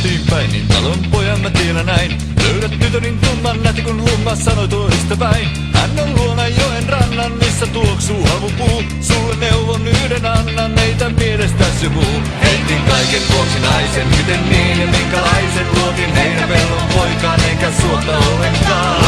kotiin päin, niin talon pojan mä tiedän näin. Löydät tytönin tumman näti kun humma sanoi toista päin. Hän on luona joen rannan, missä tuoksuu havupuu. Sulle neuvon yhden annan, meitä mielestäs jo muu. Heitin kaiken vuoksi naisen, miten niin ja minkälaisen luotin heidän pellon poikaan, eikä suota ollenkaan.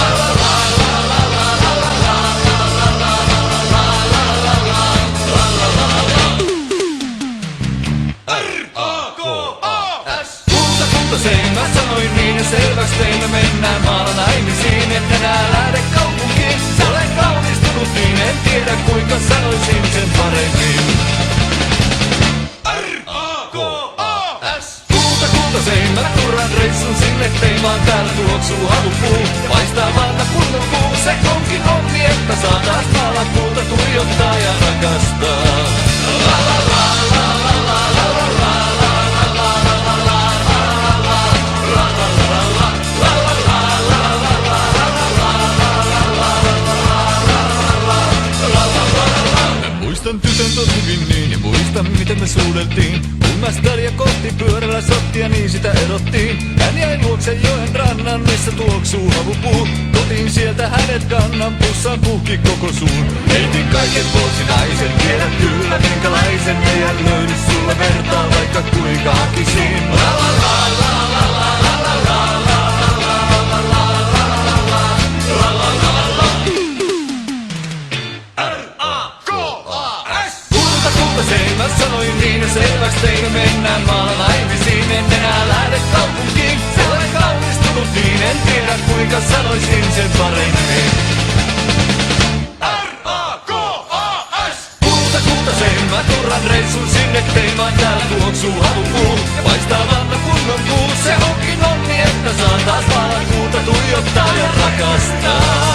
Kultaseen mä sanoin niin ja selväks tein, me mennään maalla naimisiin. Et enää lähde kaupunkiin, olen kaunistunut niin, en tiedä kuinka sanoisin sen paremmin. R-A-K-A-S. Kultaseen mä turran reissun sinne tein, vaan täällä tuoksuu havupuu. Paistaa maata kunnon kuu, se onkin onni, että saa taas maalla kuuta tuijottaa ja rakastaa. La la la la la la la la la. Muistan tytön tot hyvin niin ja muistan miten me suudeltiin. Ulmästäriä kohti pyörällä sottia niin sitä erottiin. Hän jäi luokse joen rannan missä tuoksuu havupuu. Kotiin sieltä hänet kannan pussaan puhki koko suun. Heitin kaiken vuoksi naisen, tiedät kyllä minkälaisen. Ei löydy sulle vertaa vaikka kuinka hakisin. La la la la la la la la la. Kultaseen mä sanoin niin ja selväks tein, mennään maalla naimisiin. En enää lähde kaupunkiin, olen kaunistunut niin, en tiedä kuinka sanoisin sen paremmin. R-A-K-A-S. Kultaseen mä turran reissun sinne tein, vaan täällä tuoksuu havupuu. Ja paistaa maata kunnon kuu, se onkin onni, että saa taas maalla kuuta tuijottaa ja rakastaa.